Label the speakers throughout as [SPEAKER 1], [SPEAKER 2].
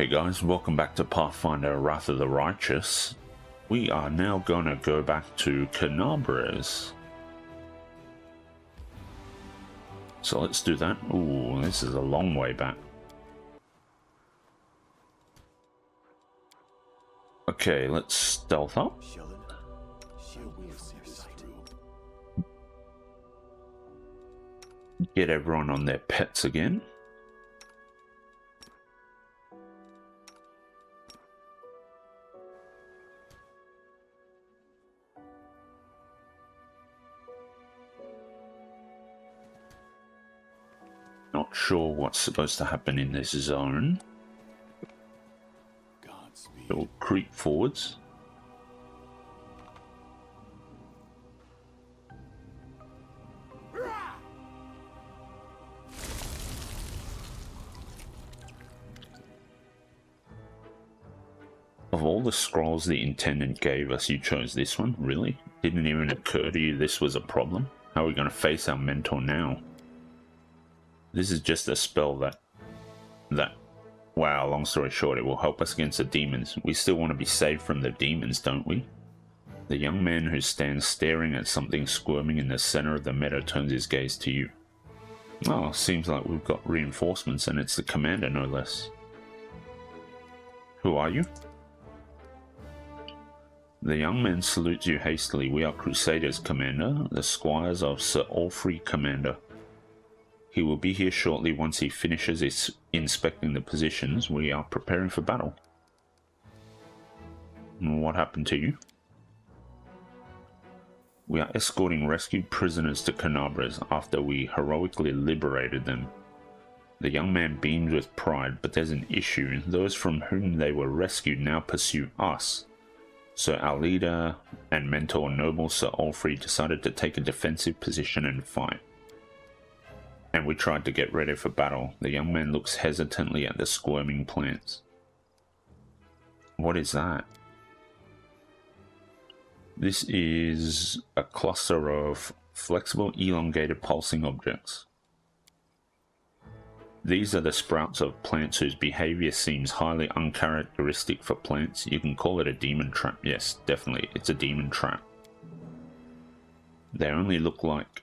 [SPEAKER 1] Hey guys, welcome back to Pathfinder Wrath of the Righteous. We are now gonna go back to Kenabres. So let's do that. Ooh, this is a long way back. Okay, let's stealth up. Get everyone on their pets again. Not sure what's supposed to happen in this zone. It'll creep forwards. Of all the scrolls the intendant gave us, you chose this one? Really? Didn't even occur to you this was a problem? How are we going to face our mentor now? This is just a spell that, wow, long story short, it will help us against the demons. We still want to be saved from the demons, don't we? The young man who stands staring at something squirming in the center of the meadow turns his gaze to you. Oh, seems like we've got reinforcements, and it's the commander, no less. Who are you? The young man salutes you hastily. We are Crusaders, Commander, the squires of Sir Alfred, Commander. He will be here shortly. Once he finishes inspecting the positions, we are preparing for battle. What happened to you? We are escorting rescued prisoners to Kenabres after we heroically liberated them. The young man beamed with pride, but there's an issue. Those from whom they were rescued now pursue us. So our leader and mentor, Noble Sir Alfred, decided to take a defensive position and fight. And we tried to get ready for battle. The young man looks hesitantly at the squirming plants. What is that? This is a cluster of flexible, elongated, pulsing objects. These are the sprouts of plants whose behavior seems highly uncharacteristic for plants. You can call it a demon trap. Yes, definitely, it's a demon trap. They only look like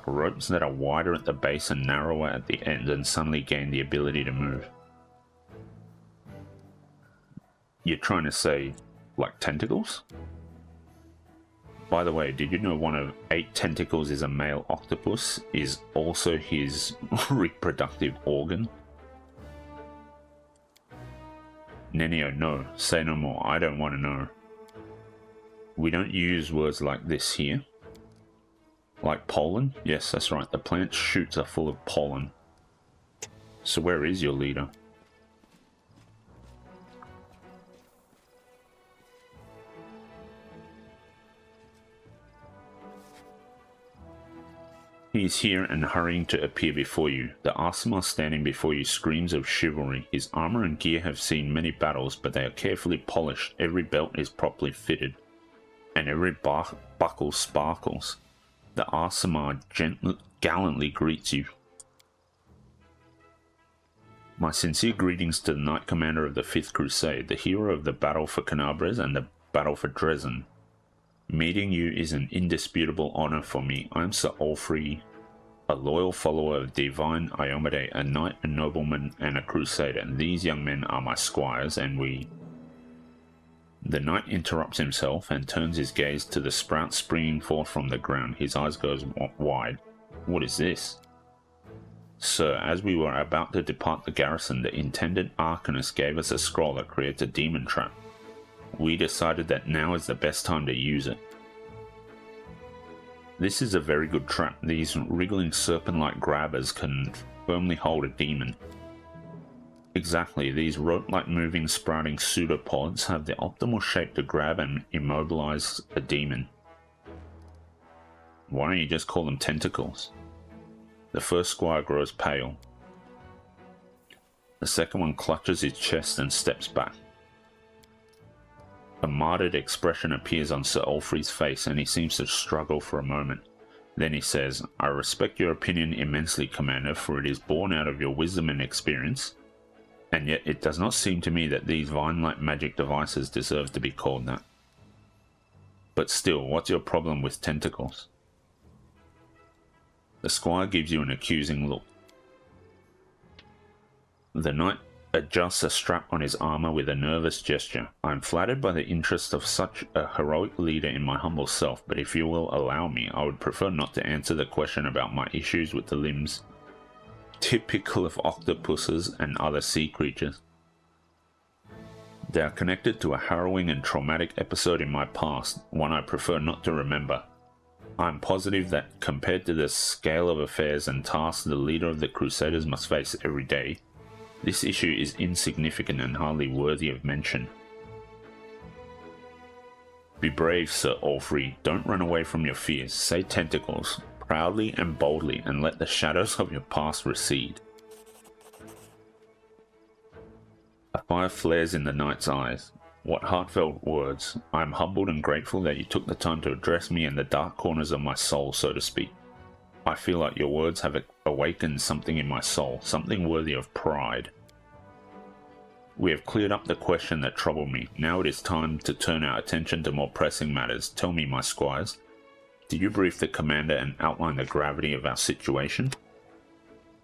[SPEAKER 1] ropes that are wider at the base and narrower at the end and suddenly gain the ability to move. You're trying to say, like tentacles? By the way, did you know one of 8 tentacles is a male octopus is also his reproductive organ? Nenio, no. Say no more. I don't want to know. We don't use words like this here. Like pollen? Yes, that's right. The plant's shoots are full of pollen. So where is your leader? He is here and hurrying to appear before you. The Arsenal standing before you screams of chivalry. His armor and gear have seen many battles, but they are carefully polished. Every belt is properly fitted, and every buckle sparkles. The Arsamar gallantly greets you. My sincere greetings to the Knight Commander of the 5th Crusade, the hero of the battle for Kenabres and the battle for Dresden. Meeting you is an indisputable honor for me. I am Sir Alfred, a loyal follower of Divine Iomade, a knight, a nobleman, and a crusader. And these young men are my squires, and we... The knight interrupts himself and turns his gaze to the sprout springing forth from the ground. His eyes go wide. What is this? Sir, as we were about to depart the garrison, the intendant Arcanist gave us a scroll that creates a demon trap. We decided that now is the best time to use it. This is a very good trap. These wriggling serpent-like grabbers can firmly hold a demon. Exactly, these rope-like moving sprouting pseudopods have the optimal shape to grab and immobilize a demon. Why don't you just call them tentacles? The first squire grows pale. The second one clutches his chest and steps back. A martyred expression appears on Sir Alfred's face, and he seems to struggle for a moment. Then he says, I respect your opinion immensely, Commander, for it is born out of your wisdom and experience. And yet it does not seem to me that these vine-like magic devices deserve to be called that. But still, what's your problem with tentacles? The squire gives you an accusing look. The knight adjusts a strap on his armor with a nervous gesture. I am flattered by the interest of such a heroic leader in my humble self, but if you will allow me, I would prefer not to answer the question about my issues with the limbs, typical of octopuses and other sea creatures. They are connected to a harrowing and traumatic episode in my past, one I prefer not to remember. I am positive that compared to the scale of affairs and tasks the leader of the Crusaders must face every day, this issue is insignificant and hardly worthy of mention. Be brave, Sir Alfred. Don't run away from your fears. Say tentacles, proudly and boldly, and let the shadows of your past recede. A fire flares in the knight's eyes. What heartfelt words. I am humbled and grateful that you took the time to address me in the dark corners of my soul, so to speak. I feel like your words have awakened something in my soul, something worthy of pride. We have cleared up the question that troubled me. Now it is time to turn our attention to more pressing matters. Tell me, my squires, did you brief the commander and outline the gravity of our situation?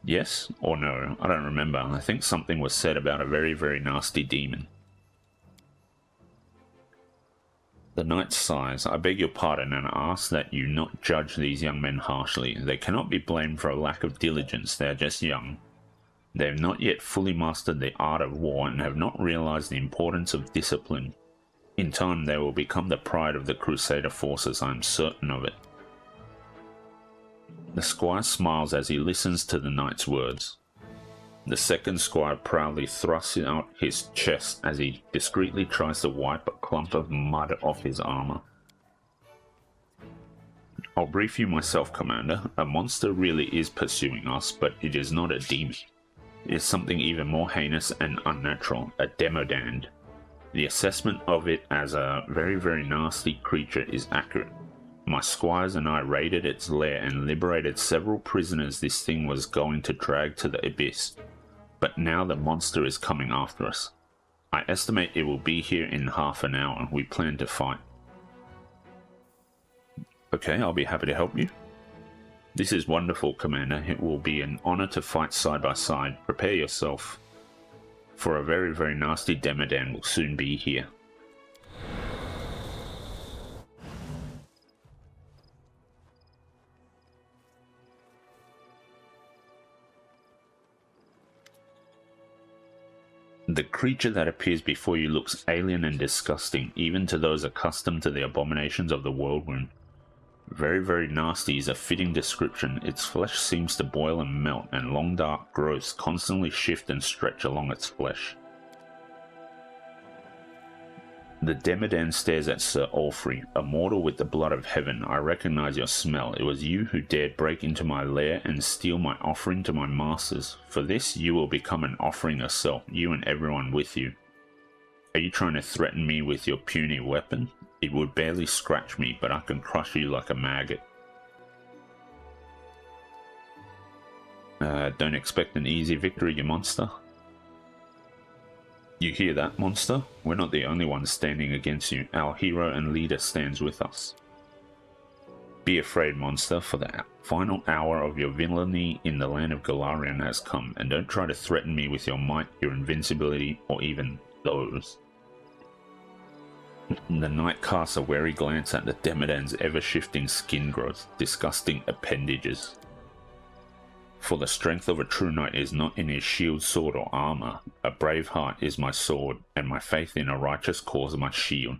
[SPEAKER 1] Yes or no? I don't remember. I think something was said about a very, very nasty demon. The knight sighs. I beg your pardon and ask that you not judge these young men harshly. They cannot be blamed for a lack of diligence. They are just young. They have not yet fully mastered the art of war and have not realized the importance of discipline. In time they will become the pride of the Crusader forces, I am certain of it. The squire smiles as he listens to the knight's words. The second squire proudly thrusts out his chest as he discreetly tries to wipe a clump of mud off his armor. I'll brief you myself, Commander. A monster really is pursuing us, but it is not a demon. It is something even more heinous and unnatural, a demodand. The assessment of it as a very, very nasty creature is accurate. My squires and I raided its lair and liberated several prisoners this thing was going to drag to the abyss. But now the monster is coming after us. I estimate it will be here in half an hour. We plan to fight. Okay, I'll be happy to help you. This is wonderful, Commander. It will be an honor to fight side by side. Prepare yourself, for a very, very nasty Demodan will soon be here. The creature that appears before you looks alien and disgusting, even to those accustomed to the abominations of the whirlwind. Very, very nasty is a fitting description. Its flesh seems to boil and melt, and long dark growths constantly shift and stretch along its flesh. The Demodan stares at Sir Alfred. A mortal with the blood of heaven, I recognize your smell. It was you who dared break into my lair and steal my offering to my masters. For this, you will become an offering yourself, you and everyone with you. Are you trying to threaten me with your puny weapon? It would barely scratch me, but I can crush you like a maggot. Don't expect an easy victory, you monster. You hear that, monster? We're not the only ones standing against you. Our hero and leader stands with us. Be afraid, monster, for the final hour of your villainy in the land of Golarion has come, and don't try to threaten me with your might, your invincibility, or even those. The knight casts a wary glance at the Demodan's ever-shifting skin growth, disgusting appendages. For the strength of a true knight is not in his shield, sword, or armor. A brave heart is my sword, and my faith in a righteous cause my shield.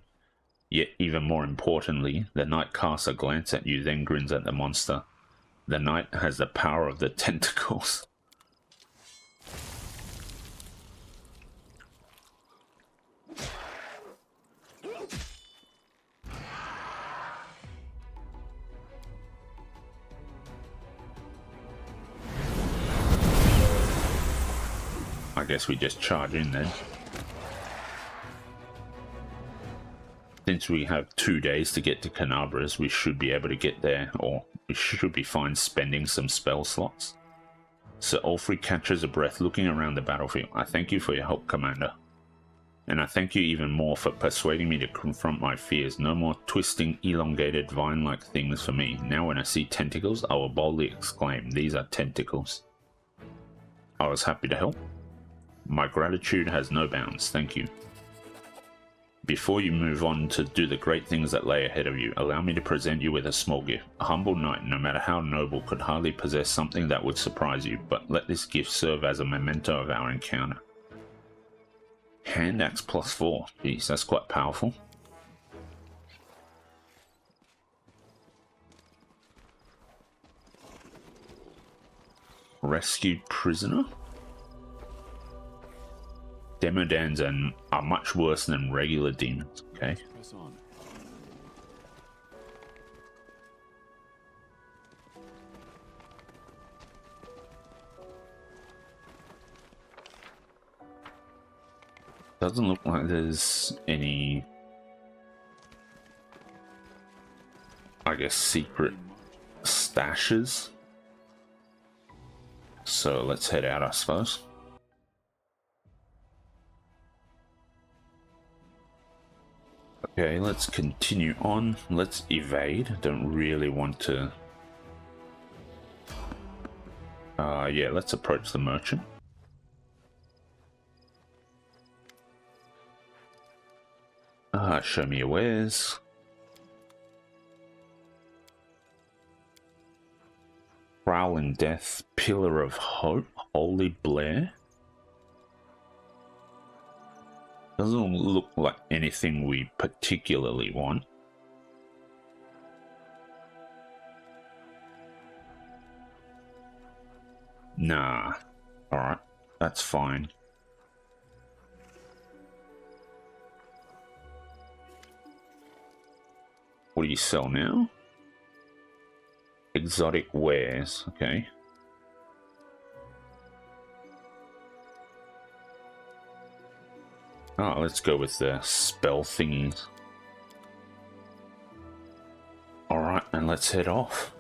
[SPEAKER 1] Yet, even more importantly, the knight casts a glance at you, then grins at the monster. The knight has the power of the tentacles. I guess we just charge in then. Since we have 2 days to get to Kenabres, we should be able to get there, or we should be fine spending some spell slots. Sir Ulfric catches a breath looking around the battlefield. I thank you for your help, Commander. And I thank you even more for persuading me to confront my fears. No more twisting, elongated, vine-like things for me. Now when I see tentacles, I will boldly exclaim, these are tentacles. I was happy to help. My gratitude has no bounds. Thank you. Before you move on to do the great things that lay ahead of you, allow me to present you with a small gift. A humble knight, no matter how noble, could hardly possess something that would surprise you, but let this gift serve as a memento of our encounter. Hand axe +4. Jeez, that's quite powerful. Rescued prisoner? Demodans are much worse than regular demons. Okay.
[SPEAKER 2] Press on.
[SPEAKER 1] Doesn't look like there's any, I guess, secret stashes. So let's head out, I suppose. Okay, let's continue on. Let's evade. Don't really want to... yeah, let's approach the merchant. Show me your wares. Prowling Death, Pillar of Hope, Holy Blair. Doesn't look like anything we particularly want. Nah. Alright, that's fine. What do you sell now? Exotic wares, okay. Oh, let's go with the spell thingies. Alright, and let's head off.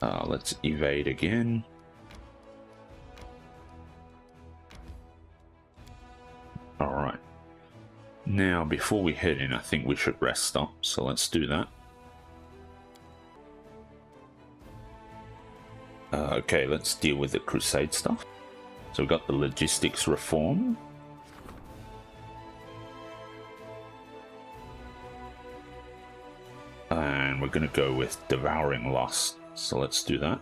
[SPEAKER 1] Let's evade again. Alright. Now, before we head in, I think we should rest stop, so let's do that. Okay, let's deal with the crusade stuff. So we've got the logistics reform. And we're going to go with devouring lust, so let's do that.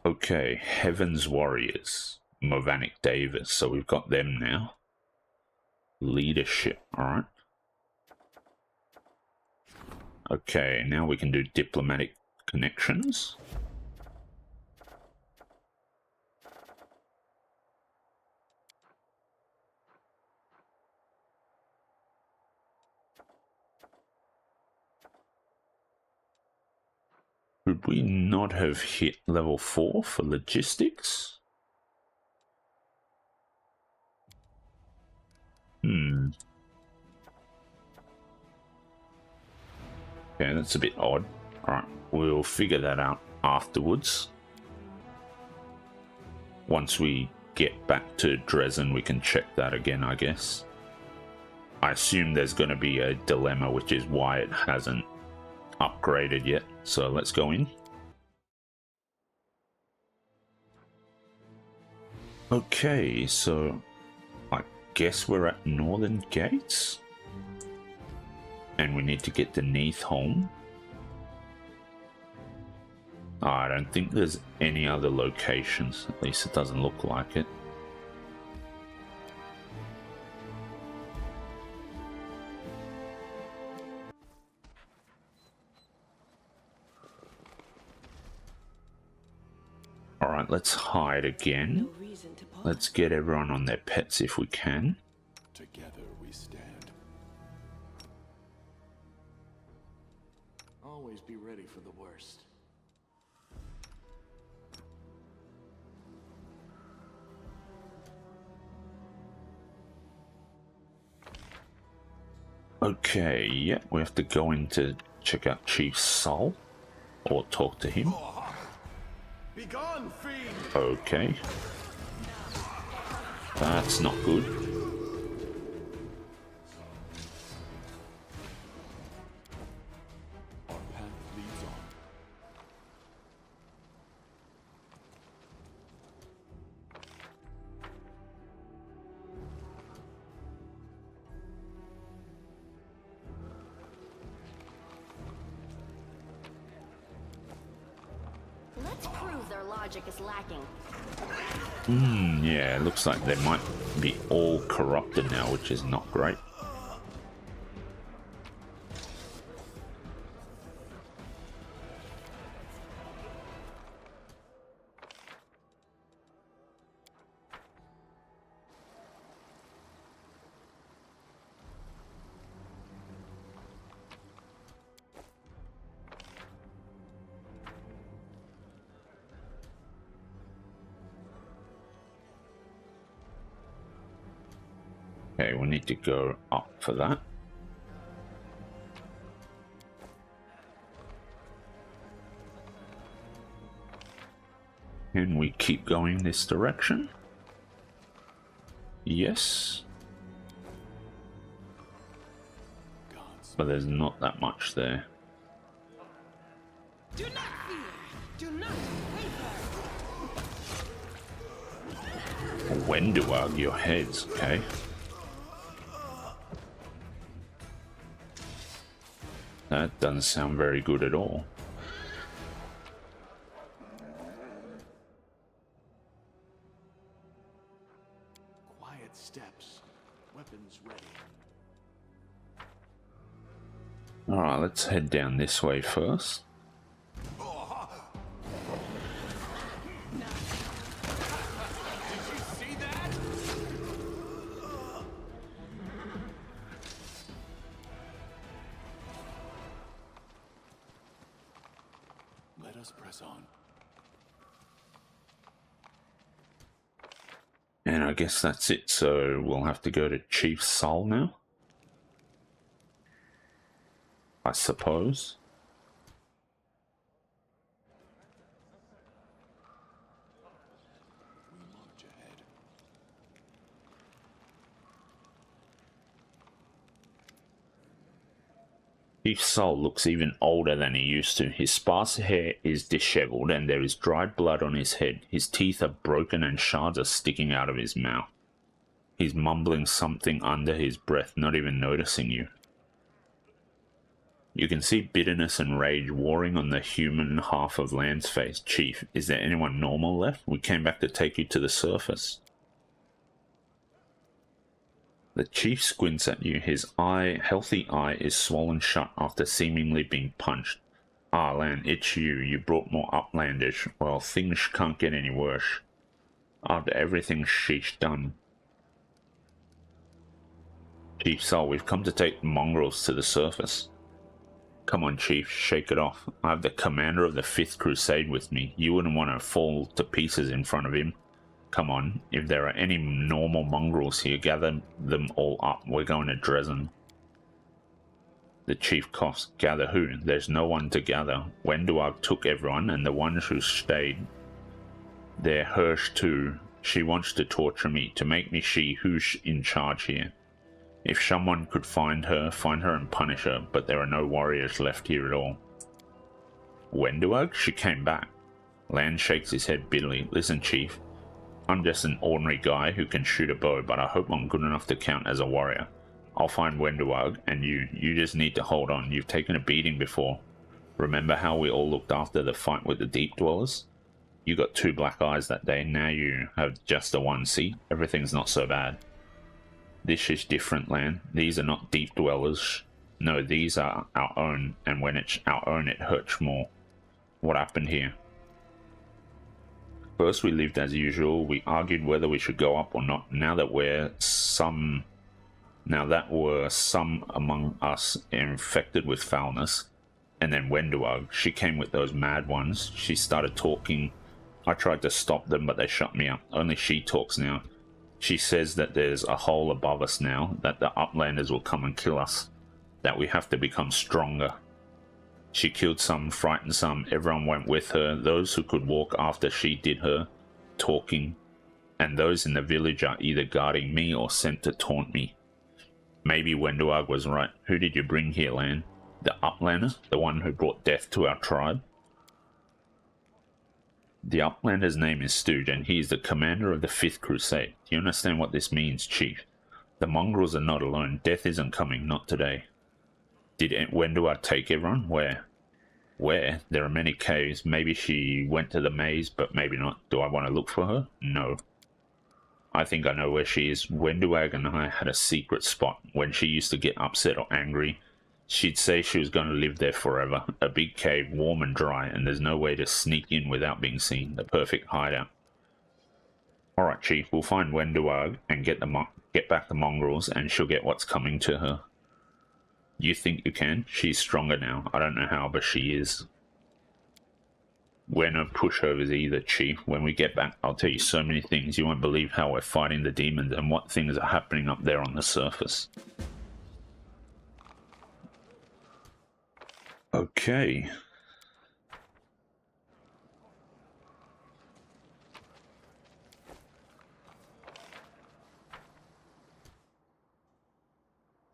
[SPEAKER 1] Okay, Heaven's Warriors, Movanik Davis, so we've got them now. Leadership, alright. Okay, now we can do diplomatic connections. Could we not have hit level 4 for logistics? Okay, that's a bit odd. Alright, we'll figure that out afterwards. Once we get back to Dresden, we can check that again, I guess. I assume there's going to be a dilemma, which is why it hasn't upgraded yet. So let's go in. Okay, so I guess we're at Northern Gates. And we need to get to Neathholm. I don't think there's any other locations. At least it doesn't look like it. Alright, let's hide again. Let's get everyone on their pets if we can.
[SPEAKER 2] Together we stand. Always be ready for the worst.
[SPEAKER 1] Okay, yeah, we have to go in to check out Chief Sol, or talk to him.
[SPEAKER 2] Be gone, fiend!
[SPEAKER 1] Okay. That's not good.
[SPEAKER 2] Our path leads on.
[SPEAKER 3] Let's prove their logic is lacking.
[SPEAKER 1] Yeah, looks like they might be all corrupted now, which is not great. Okay, we need to go up for that. Can we keep going this direction? Yes. But there's not that much there.
[SPEAKER 4] Do not fear. Do not waver.
[SPEAKER 1] When do I argue your heads? Okay. That doesn't sound very good at all.
[SPEAKER 2] Quiet steps. Weapons ready.
[SPEAKER 1] Alright, let's head down this way first.
[SPEAKER 2] See that? Let us press on.
[SPEAKER 1] And I guess that's it, so we'll have to go to Chief Sol now, I suppose.
[SPEAKER 2] We march ahead.
[SPEAKER 1] Chief Sol looks even older than he used to. His sparse hair is disheveled and there is dried blood on his head. His teeth are broken and shards are sticking out of his mouth. He's mumbling something under his breath, not even noticing you. You can see bitterness and rage warring on the human half of Land's face. Chief, is there anyone normal left? We came back to take you to the surface. The chief squints at you. His healthy eye is swollen shut after seemingly being punched. Ah, Lan, it's you. You brought more uplandish. Well, things can't get any worse. After everything she's done. Chief Sol, we've come to take mongrels to the surface. Come on, Chief, shake it off. I have the commander of the 5th Crusade with me. You wouldn't want to fall to pieces in front of him. Come on, if there are any normal mongrels here, gather them all up. We're going to Dresden. The chief coughs. Gather who? There's no one to gather. Wenduag took everyone, and the ones who stayed there, Hirsch too. She wants to torture me, to make me she who's in charge here. If someone could find her and punish her, but there are no warriors left here at all. Wenduag? She came back. Land shakes his head bitterly. Listen, Chief. I'm just an ordinary guy who can shoot a bow, but I hope I'm good enough to count as a warrior. I'll find Wenduag, and you just need to hold on. You've taken a beating before. Remember how we all looked after the fight with the Deep Dwellers? You got 2 black eyes that day, now you have just the one. See? Everything's not so bad. This is different, Land. These are not Deep Dwellers. No, these are our own, and when it's our own it hurts more. What happened here? First we lived as usual. We argued whether we should go up or not. Now that were some among us infected with foulness. And then Wenduag, she came with those mad ones. She started talking. I tried to stop them, but they shut me up. Only she talks now. She says that there's a hole above us now, that the Uplanders will come and kill us. that we have to become stronger. She killed some, frightened some, everyone went with her, those who could walk after she did her, talking, and those in the village are either guarding me or sent to taunt me. Maybe Wenduag was right. Who did you bring here, Lan? The Uplander? The one who brought death to our tribe? The Uplander's name is Stooge, and he is the commander of the 5th Crusade. Do you understand what this means, Chief? The mongrels are not alone. Death isn't coming, not today. Did Wenduag take everyone? Where? Where? There are many caves. Maybe she went to the maze, but maybe not. Do I want to look for her? No. I think I know where she is. Wenduag and I had a secret spot. When she used to get upset or angry, she'd say she was going to live there forever. A big cave, warm and dry, and there's no way to sneak in without being seen. The perfect hideout. Alright, Chief, we'll find Wenduag and get back the mongrels, and she'll get what's coming to her. You think you can? She's stronger now. I don't know how, but she is. We're no pushovers either, Chief. When we get back, I'll tell you so many things. You won't believe how we're fighting the demons and what things are happening up there on the surface. Okay.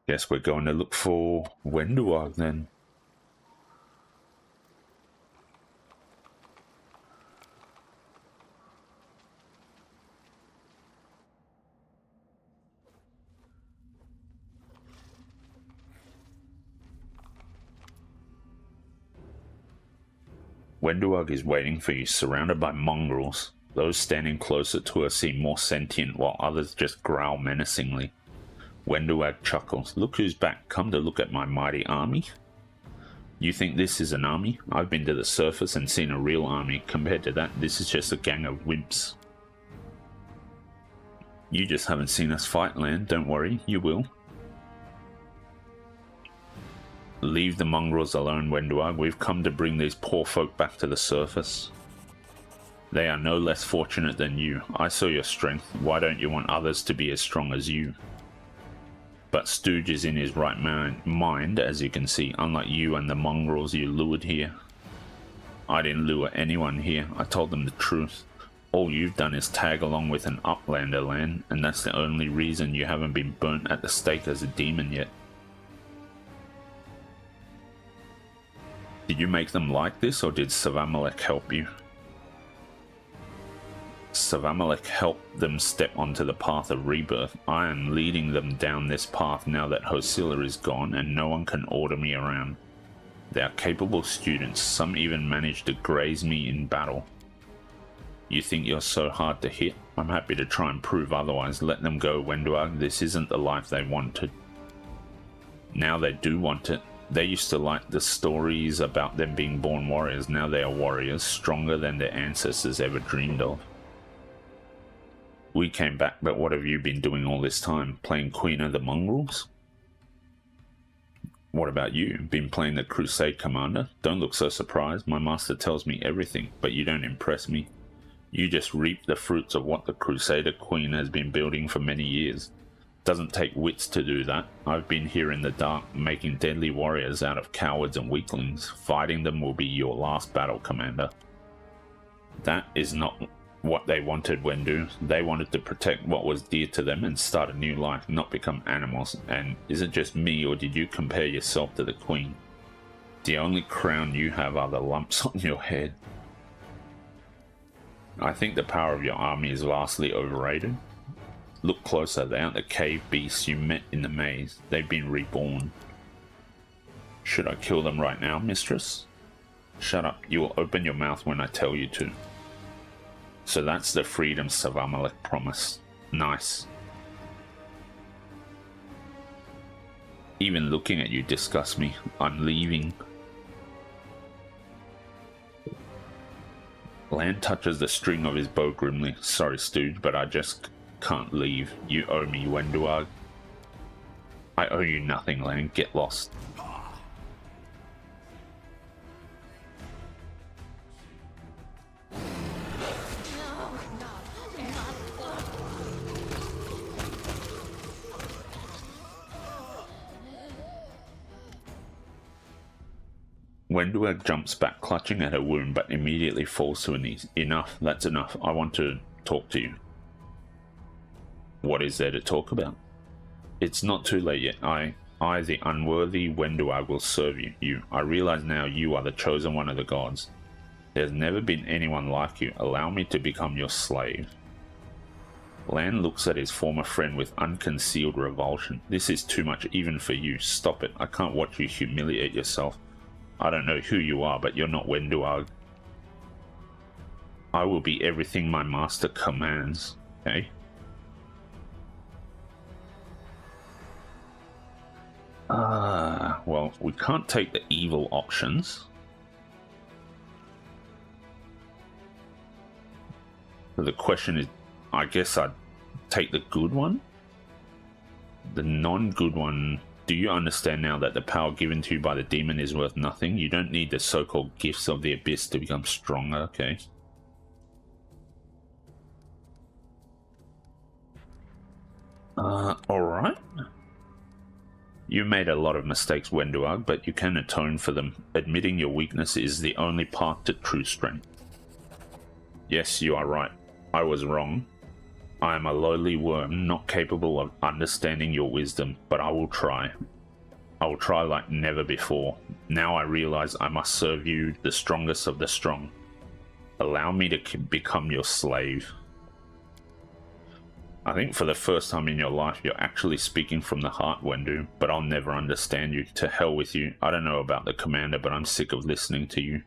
[SPEAKER 1] Guess we're going to look for Wenduag then. Wenduag is waiting for you, surrounded by mongrels. Those standing closer to her seem more sentient, while others just growl menacingly. Wenduag chuckles. Look who's back. Come to look at my mighty army? You think this is an army? I've been to the surface and seen a real army. Compared to that, this is just a gang of wimps. You just haven't seen us fight, Lan. Don't worry, you will. Leave the mongrels alone, Wenduag. We've come to bring these poor folk back to the surface. They are no less fortunate than you. I saw your strength. Why don't you want others to be as strong as you? But Stooge is in his right mind, as you can see, unlike you and the mongrels you lured here. I didn't lure anyone here. I told them the truth. All you've done is tag along with an Uplander, Lan, and that's the only reason you haven't been burnt at the stake as a demon yet. Did you make them like this, or did Savamalek help you? Savamalek helped them step onto the path of rebirth. I am leading them down this path now that Hosilla is gone and no one can order me around. They are capable students, some even managed to graze me in battle. You think you're so hard to hit? I'm happy to try and prove otherwise. Let them go, Wenduag. This isn't the life they wanted. Now they do want it. They used to like the stories about them being born warriors. Now they are warriors, stronger than their ancestors ever dreamed of. We came back, but what have you been doing all this time? Playing Queen of the Mongrels? What about you? Been playing the Crusade Commander? Don't look so surprised. My master tells me everything, but you don't impress me. You just reap the fruits of what the Crusader Queen has been building for many years. Doesn't take wits to do that. I've been here in the dark, making deadly warriors out of cowards and weaklings. Fighting them will be your last battle, Commander. That is not what they wanted, Wendu. They wanted to protect what was dear to them and start a new life, not become animals. And is it just me, or did you compare yourself to the Queen? The only crown you have are the lumps on your head. I think the power of your army is vastly overrated. Look closer, they aren't the cave beasts you met in the maze. They've been reborn. Should I kill them right now, mistress? Shut up, you will open your mouth when I tell you to. So that's the freedom Savamalek promised. Nice. Even looking at you disgusts me. I'm leaving. Lan touches the string of his bow grimly. Sorry, Stooge, but I just can't leave. You owe me, Wenduag. I owe you nothing, Lan. Get lost. Wenduag jumps back, clutching at her wound, but immediately falls to her knees. Enough, that's enough. I want to talk to you. What is there to talk about? It's not too late yet. I, the unworthy Wenduag, will serve you. I realize now you are the chosen one of the gods. There's never been anyone like you. Allow me to become your slave. Lan looks at his former friend with unconcealed revulsion. This is too much even for you. Stop it. I can't watch you humiliate yourself. I don't know who you are, but you're not Wenduag. I will be everything my master commands. Okay? Well, we can't take the evil options. So the question is, I guess I'd take the good one? The non-good one. Do you understand now that the power given to you by the demon is worth nothing? You don't need the so-called gifts of the abyss to become stronger, okay? Alright. You made a lot of mistakes, Wenduag, but you can atone for them. Admitting your weakness is the only path to true strength. Yes, you are right. I was wrong. I am a lowly worm, not capable of understanding your wisdom, but I will try. I will try like never before. Now I realize I must serve you, the strongest of the strong. Allow me to become your slave. I think for the first time in your life, you're actually speaking from the heart, Wendu, but I'll never understand you. To hell with you. I don't know about the commander, but I'm sick of listening to you.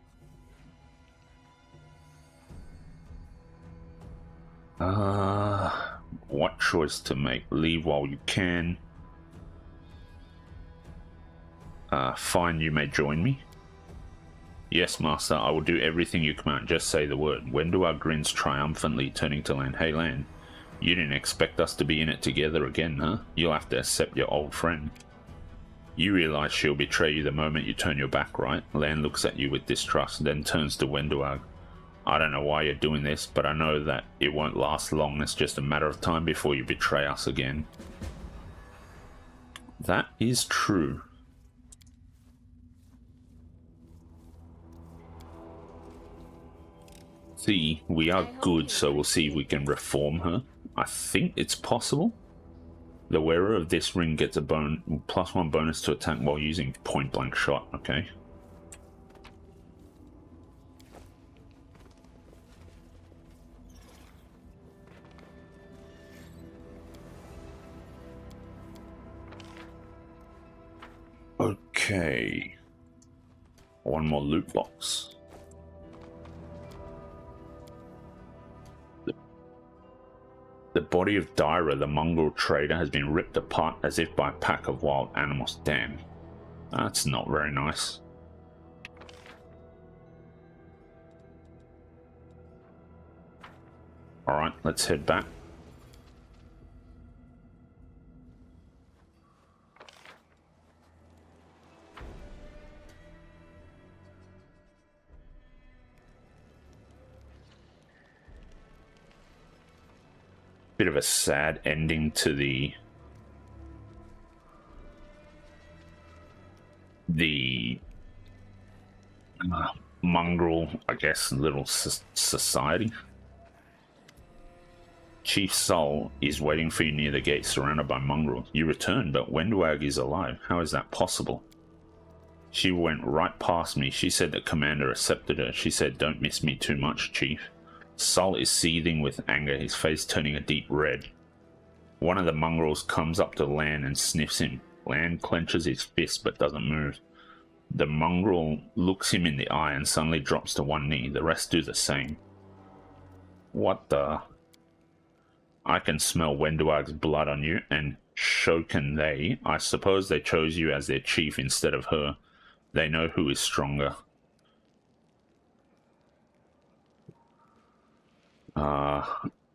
[SPEAKER 1] What choice to make? Leave while you can. Fine, you may join me. Yes, master, I will do everything you command. Just say the word. Wenduag grins triumphantly, turning to Lan. Hey, Lan. You didn't expect us to be in it together again, huh? You'll have to accept your old friend. You realize she'll betray you the moment you turn your back, right? Lan looks at you with distrust, then turns to Wenduag. I don't know why you're doing this, but I know that it won't last long. It's just a matter of time before you betray us again. That is true. See, we are good, so we'll see if we can reform her. I think it's possible. The wearer of this ring gets a +1 bonus to attack while using point-blank shot, okay? Okay. One more loot box. The body of Dyra, the mongrel trader, has been ripped apart as if by a pack of wild animals. Damn. That's not very nice. Alright, let's head back. Bit of a sad ending to the mongrel, I guess, little society. Chief Sol is waiting for you near the gate, surrounded by mongrels. You return, but Wenduag is alive. How is that possible? She went right past me. She said the commander accepted her. She said, "Don't miss me too much, Chief." Sol is seething with anger, his face turning a deep red. One of the mongrels comes up to Lan and sniffs him. Lan clenches his fist but doesn't move. The mongrel looks him in the eye and suddenly drops to one knee. The rest do the same. What the? I can smell Wenduag's blood on you, and so can they. I suppose they chose you as their chief instead of her. They know who is stronger.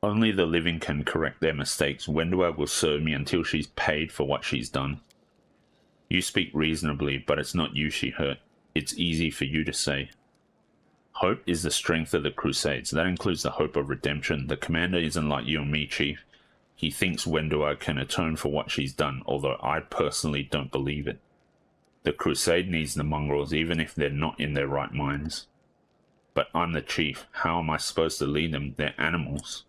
[SPEAKER 1] Only the living can correct their mistakes. Wenduag will serve me until she's paid for what she's done. You speak reasonably, but it's not you she hurt. It's easy for you to say. Hope is the strength of the Crusades. That includes the hope of redemption. The commander isn't like you and me, Chief. He thinks Wenduag can atone for what she's done, although I personally don't believe it. The Crusade needs the mongrels, even if they're not in their right minds. But I'm the chief. How am I supposed to lead them? They're animals.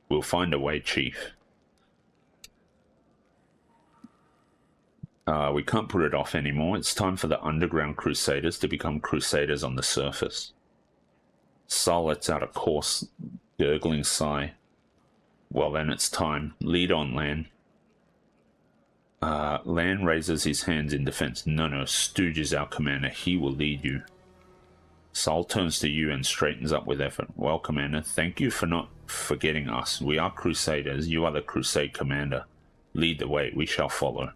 [SPEAKER 1] We'll find a way, chief. We can't put it off anymore. It's time for the underground crusaders to become crusaders on the surface. Sol lets out a coarse, gurgling sigh. Well then, it's time. Lead on, Lan. Lan raises his hands in defense. No, Stooge is our commander. He will lead you. Sol turns to you and straightens up with effort. Well, Commander, thank you for not forgetting us. We are crusaders. You are the crusade commander. Lead the way. We shall follow.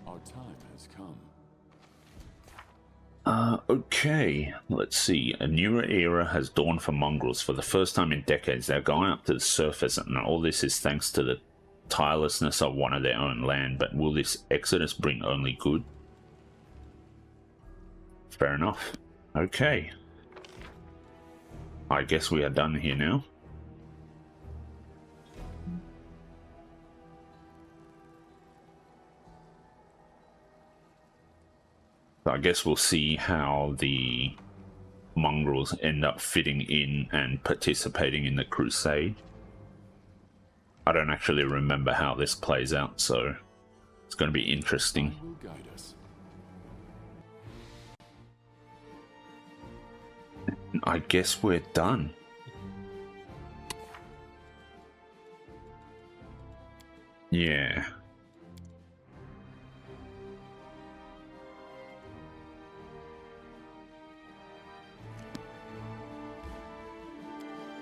[SPEAKER 2] Our time has come.
[SPEAKER 1] Okay, let's see. A newer era has dawned for mongrels. For the first time in decades, they're going up to the surface, and all this is thanks to the tirelessness of one of their own land. But will this exodus bring only good? Fair enough. Okay. I guess we are done here now. So I guess we'll see how the mongrels end up fitting in and participating in the crusade. I don't actually remember how this plays out, so it's going to be interesting.
[SPEAKER 2] God will guide us.
[SPEAKER 1] I guess we're done. Yeah.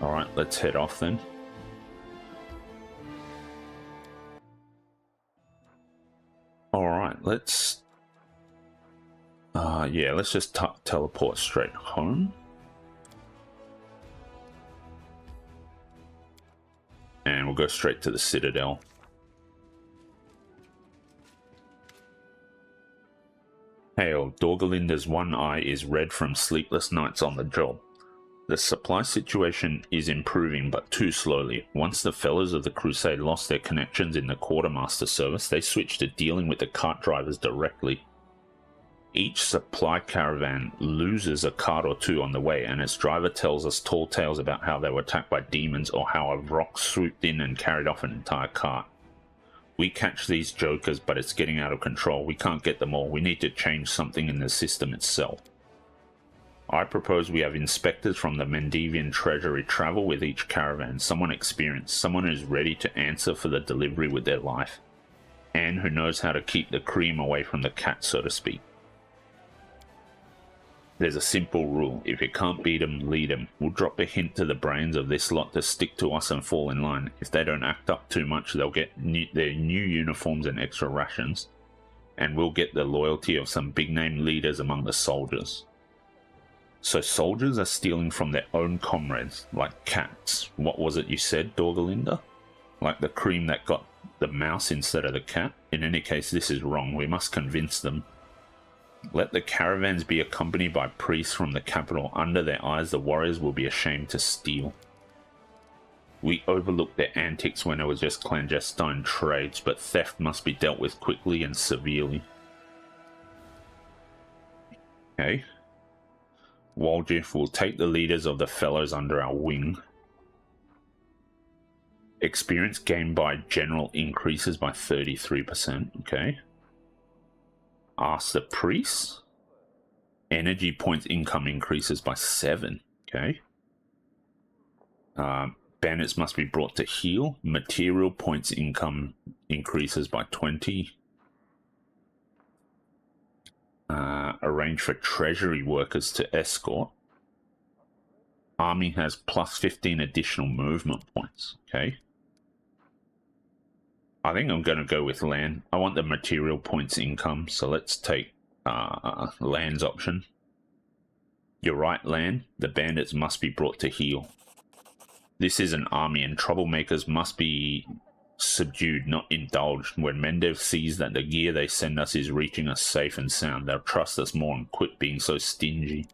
[SPEAKER 1] Alright, let's head off then. Alright, let's... yeah, let's just teleport straight home. And we'll go straight to the Citadel. Hail, Dorgalinda's one eye is red from sleepless nights on the job. The supply situation is improving, but too slowly. Once the fellows of the Crusade lost their connections in the Quartermaster service, they switched to dealing with the cart drivers directly. Each supply caravan loses a cart or two on the way, and its driver tells us tall tales about how they were attacked by demons or how a rock swooped in and carried off an entire cart. We catch these jokers, but it's getting out of control. We can't get them all. We need to change something in the system itself. I propose we have inspectors from the Mendevian Treasury travel with each caravan, someone experienced, someone who's ready to answer for the delivery with their life, and who knows how to keep the cream away from the cat, so to speak. There's a simple rule. If you can't beat them, lead them. We'll drop a hint to the brains of this lot to stick to us and fall in line. If they don't act up too much, they'll get their new uniforms and extra rations, and we'll get the loyalty of some big-name leaders among the soldiers. So soldiers are stealing from their own comrades, like cats. What was it you said, Dorgalinda? Like the cream that got the mouse instead of the cat? In any case, this is wrong. We must convince them. Let the caravans be accompanied by priests from the capital. Under their eyes, the warriors will be ashamed to steal. We overlooked their antics when it was just clandestine trades, but theft must be dealt with quickly and severely. Okay. Waldjif will take the leaders of the fellows under our wing. Experience gained by general increases by 33%. Okay. Ask the priests. Energy points income increases by 7. Okay. Bandits must be brought to heal. Material points income increases by 20. Arrange for treasury workers to escort. Army has plus 15 additional movement points. Okay. I think I'm going to go with land. I want the material points income, so let's take land's option. You're right, land. The bandits must be brought to heel. This is an army, and troublemakers must be subdued, not indulged. When Mendev sees that the gear they send us is reaching us safe and sound, they'll trust us more and quit being so stingy.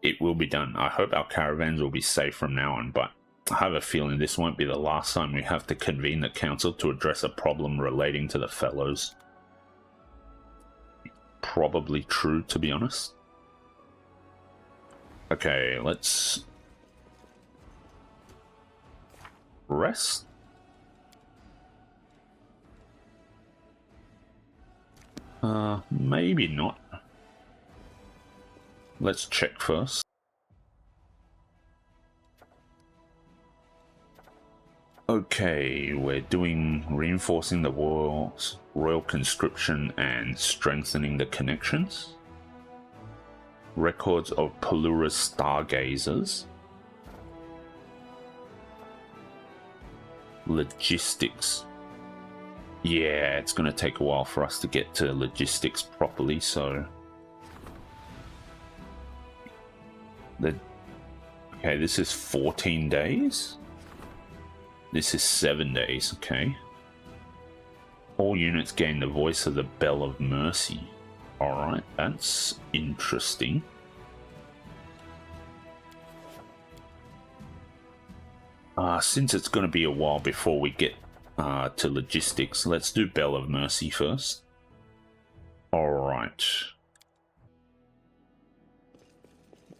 [SPEAKER 1] It will be done. I hope our caravans will be safe from now on, but I have a feeling this won't be the last time we have to convene the council to address a problem relating to the fellows. Probably true, to be honest. Okay, let's rest. Maybe not. Let's check first. Okay, we're doing reinforcing the royal conscription and strengthening the connections. Records of Pelura's stargazers. Logistics. Yeah, it's going to take a while for us to get to logistics properly, so... Okay, this is 14 days? This is 7 days, okay. All units gain the voice of the Bell of Mercy. Alright, that's interesting. Since it's going to be a while before we get to logistics, let's do Bell of Mercy first. Alright.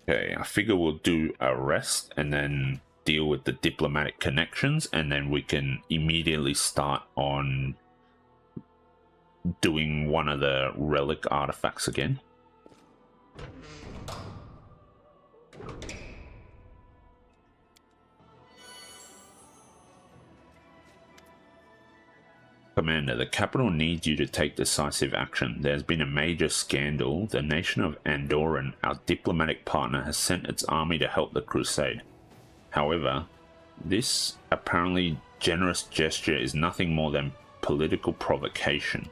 [SPEAKER 1] Okay, I figure we'll do a rest and then deal with the diplomatic connections, and then we can immediately start on doing one of the relic artifacts again. Commander, the capital needs you to take decisive action. There's been a major scandal. The nation of Andorran, our diplomatic partner, has sent its army to help the crusade. However, this apparently generous gesture is nothing more than political provocation.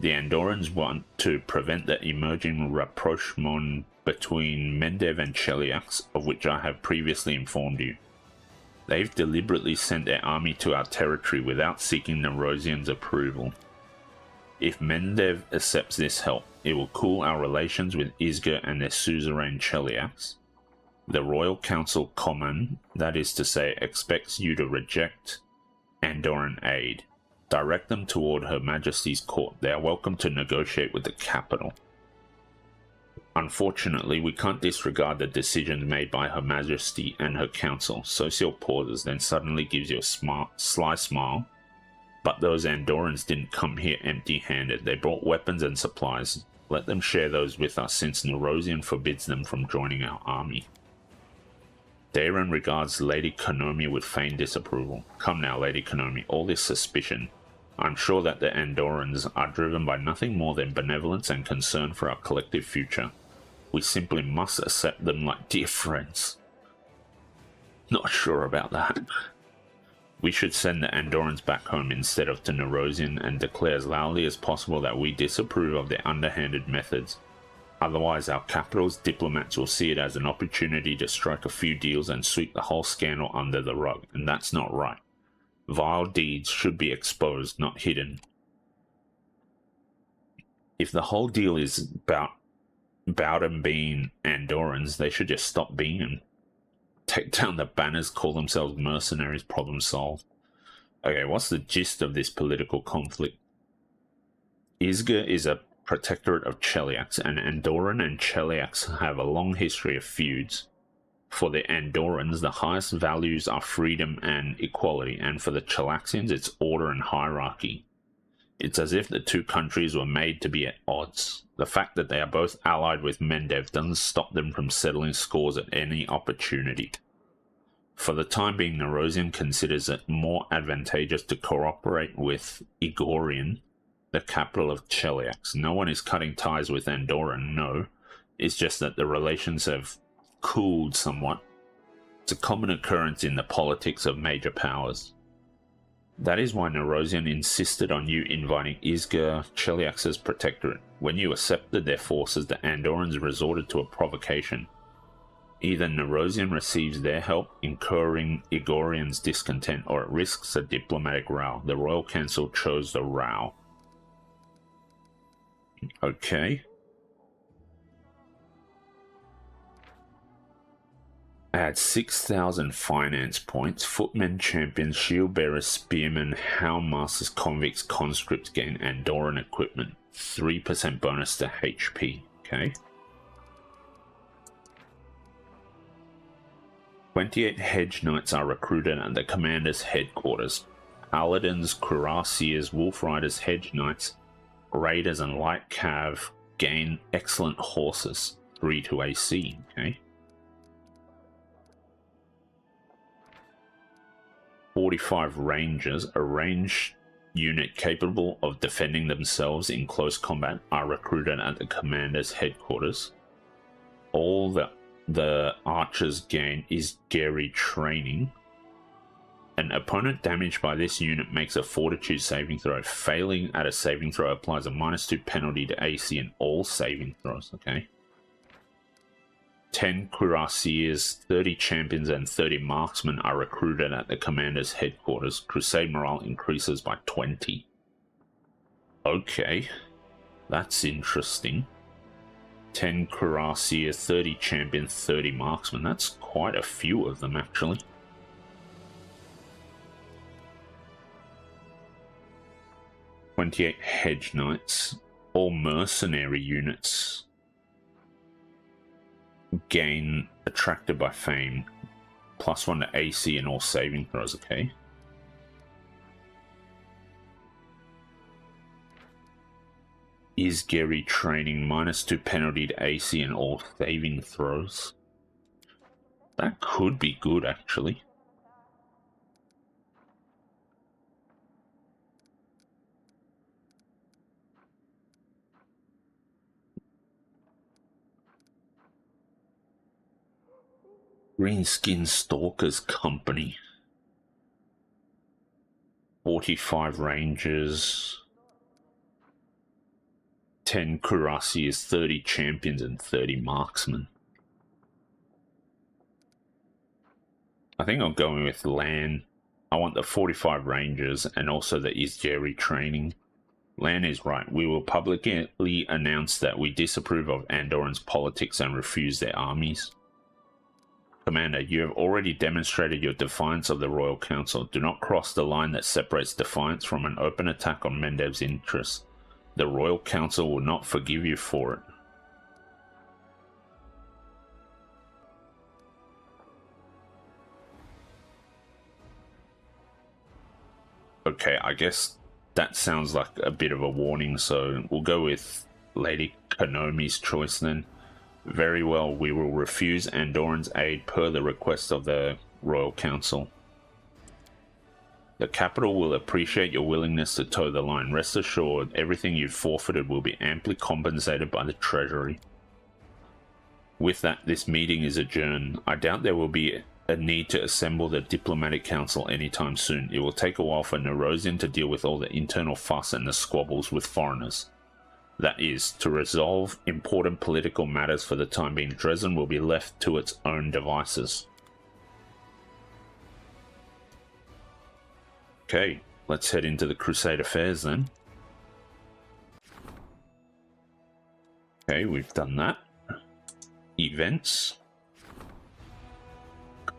[SPEAKER 1] The Andorrans want to prevent the emerging rapprochement between Mendev and Cheliax, of which I have previously informed you. They've deliberately sent their army to our territory without seeking Nerosian's approval. If Mendev accepts this help, it will cool our relations with Isger and their suzerain Cheliax. The Royal Council Common, that is to say, expects you to reject Andorran aid. Direct them toward Her Majesty's court. They are welcome to negotiate with the capital. Unfortunately, we can't disregard the decisions made by Her Majesty and her council. Social pauses, then suddenly gives you a sly smile. But those Andorrans didn't come here empty-handed. They brought weapons and supplies. Let them share those with us, since Nerosian forbids them from joining our army. Daeron regards Lady Konomi with feigned disapproval. Come now, Lady Konomi, all this suspicion. I'm sure that the Andorrans are driven by nothing more than benevolence and concern for our collective future. We simply must accept them like dear friends. Not sure about that. We should send the Andorrans back home instead of to Nerosian, and declare as loudly as possible that we disapprove of their underhanded methods. Otherwise, our capital's diplomats will see it as an opportunity to strike a few deals and sweep the whole scandal under the rug, and that's not right. Vile deeds should be exposed, not hidden. If the whole deal is about them being Andorrans, they should just stop being them. Take down the banners, call themselves mercenaries, problem solved. Okay, what's the gist of this political conflict? Isger is a protectorate of Cheliax, and Andorran and Cheliax have a long history of feuds. For the Andorrans, the highest values are freedom and equality, and for the Chelaxians, it's order and hierarchy. It's as if the two countries were made to be at odds. The fact that they are both allied with Mendev doesn't stop them from settling scores at any opportunity. For the time being, Nerosian considers it more advantageous to cooperate with Igorian, the capital of Cheliax. No one is cutting ties with Andorran, no. It's just that the relations have cooled somewhat. It's a common occurrence in the politics of major powers. That is why Nerosian insisted on you inviting Isger, Cheliax's protectorate. When you accepted their forces, the Andorrans resorted to a provocation. Either Nerosian receives their help, incurring Igorian's discontent, or it risks a diplomatic row. The Royal Council chose the row. Okay. Add 6,000 finance points. Footmen, champions, shield bearers, spearmen, houndmasters, convicts, conscripts gain Andorran equipment. 3% bonus to HP. Okay. 28 hedge knights are recruited at the commander's headquarters. Paladins, cuirassiers, wolf riders, hedge knights, raiders, and light cav gain excellent horses. 3 to AC. Okay. 45 rangers, a ranged unit capable of defending themselves in close combat, are recruited at the commander's headquarters. All the archers gain is Gary training. An opponent damaged by this unit makes a fortitude saving throw. Failing at a saving throw applies a -2 penalty to AC in all saving throws. Okay. 10 cuirassiers, 30 champions, and 30 marksmen are recruited at the commander's headquarters. Crusade morale increases by 20. Okay, that's interesting. 10 cuirassiers, 30 champions, 30 marksmen. That's quite a few of them, actually. "28 hedge knights. All mercenary units gain attracted by fame. +1 to AC in all saving throws." Okay. Is Gary training? -2 penalty to AC in all saving throws. That could be good, actually. Greenskin Stalkers Company. 45 rangers, 10 cuirassiers, 30 champions, and 30 marksmen. I think I'm going with Lan. I want the 45 rangers and also the Is Jerry training. Lan is right. We will publicly announce that we disapprove of Andorran's politics and refuse their armies. Commander, you have already demonstrated your defiance of the Royal Council. Do not cross the line that separates defiance from an open attack on Mendev's interests. The Royal Council will not forgive you for it. Okay, I guess that sounds like a bit of a warning, so we'll go with Lady Konomi's choice then. Very well, we will refuse Andorran's aid per the request of the Royal Council. The capital will appreciate your willingness to toe the line. Rest assured, everything you've forfeited will be amply compensated by the Treasury. With that, this meeting is adjourned. I doubt there will be a need to assemble the Diplomatic Council anytime soon. It will take a while for Nerosian to deal with all the internal fuss and the squabbles with foreigners. That is, to resolve important political matters for the time being, Dresden will be left to its own devices. Okay, let's head into the Crusade affairs then. Okay, we've done that. Events.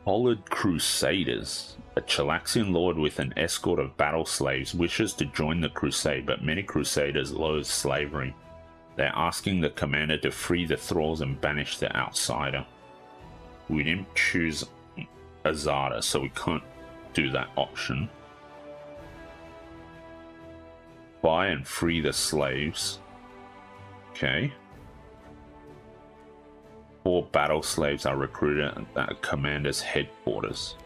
[SPEAKER 1] Collared Crusaders. A Chalaxian lord with an escort of battle slaves wishes to join the crusade, but many crusaders loathe slavery. They're asking the commander to free the thralls and banish the outsider. We didn't choose Azada, so we can't do that option. Buy and free the slaves. Okay. 4 battle slaves are recruited at the commander's headquarters.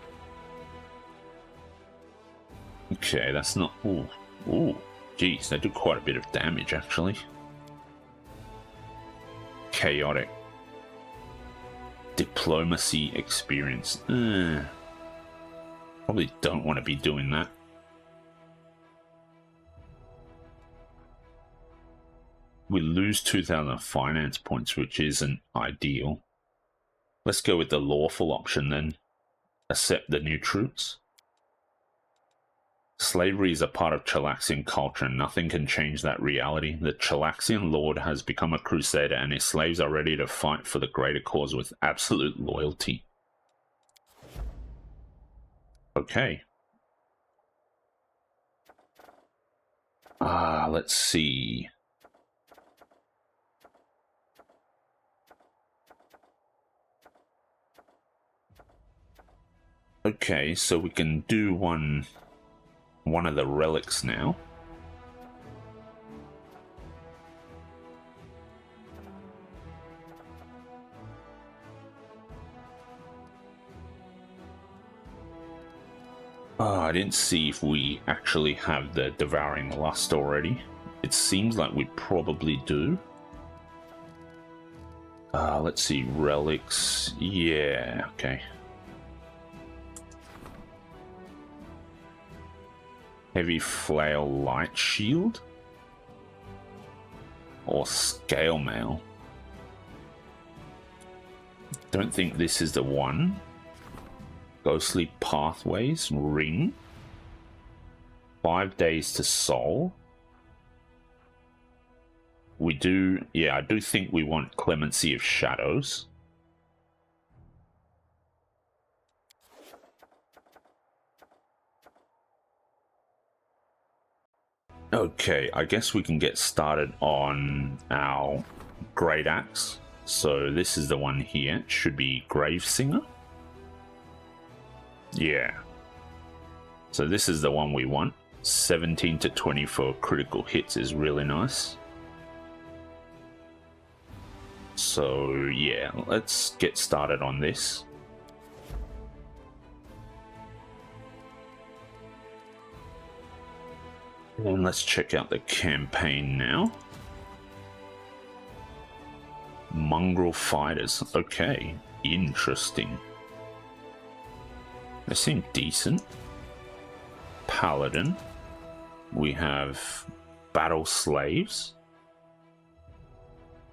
[SPEAKER 1] Okay, that's not... Ooh, geez, they do quite a bit of damage, actually. Chaotic. Diplomacy experience. Probably don't want to be doing that. We lose 2,000 finance points, which isn't ideal. Let's go with the lawful option then. Accept the new troops. Slavery is a part of Chalaxian culture and nothing can change that reality. The Chalaxian lord has become a crusader and his slaves are ready to fight for the greater cause with absolute loyalty. Okay. Let's see. Okay, so we can do one of the relics now. I didn't see if we actually have the Devouring Lust already. It seems like we probably do. Let's see, relics. Yeah, okay. Heavy Flail Light Shield? Or Scale Mail? Don't think this is the one. Ghostly Pathways, Ring. 5 days to Soul. We do, yeah, I do think we want Clemency of Shadows. Okay, I guess we can get started on our Great Axe. So this is the one here. It should be Gravesinger. Yeah. So this is the one we want. 17 to 20 for critical hits is really nice. So yeah, let's get started on this. And let's check out the campaign now. Mongrel Fighters. Okay, interesting. They seem decent. Paladin. We have Battle Slaves.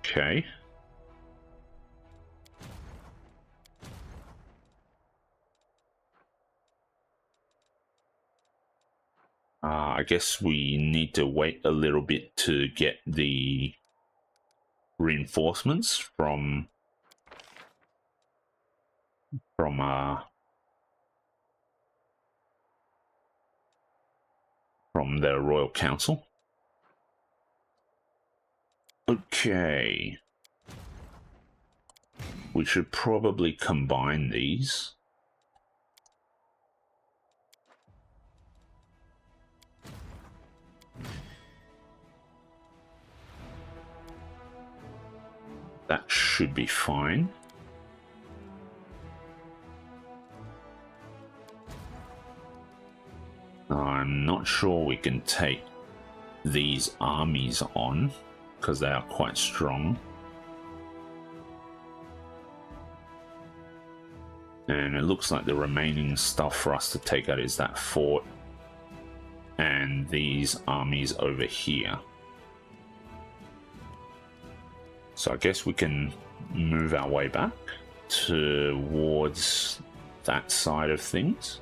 [SPEAKER 1] Okay. I guess we need to wait a little bit to get the reinforcements from the Royal Council. Okay. We should probably combine these. That should be fine. I'm not sure we can take these armies on because they are quite strong. And it looks like the remaining stuff for us to take out is that fort and these armies over here. So I guess we can move our way back towards that side of things.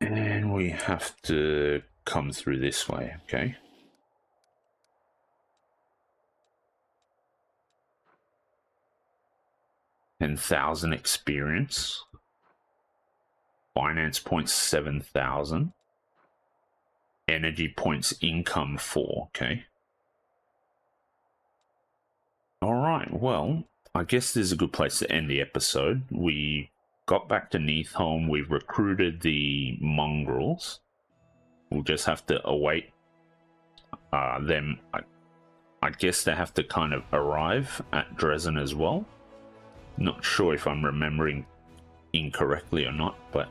[SPEAKER 1] And we have to come through this way, okay? $10,000 experience. Finance points 7,000. Energy points income 4, okay? Alright, well, I guess this is a good place to end the episode. We got back to Neathholm, we've recruited the mongrels. We'll just have to await them. I guess they have to kind of arrive at Dresden as well. Not sure if I'm remembering incorrectly or not, but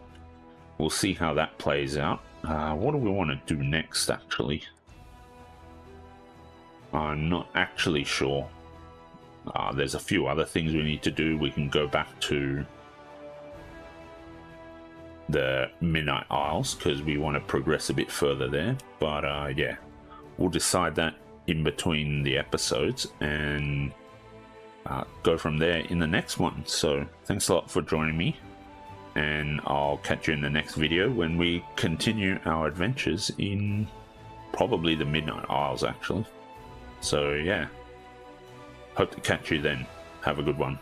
[SPEAKER 1] we'll see how that plays out. What do we want to do next, actually? I'm not actually sure. There's a few other things we need to do. We can go back to the Midnight Isles because we want to progress a bit further there. But yeah, we'll decide that in between the episodes, and go from there in the next one. So thanks a lot for joining me, and I'll catch you in the next video when we continue our adventures in probably the Midnight Isles, actually. So yeah, hope to catch you then. Have a good one.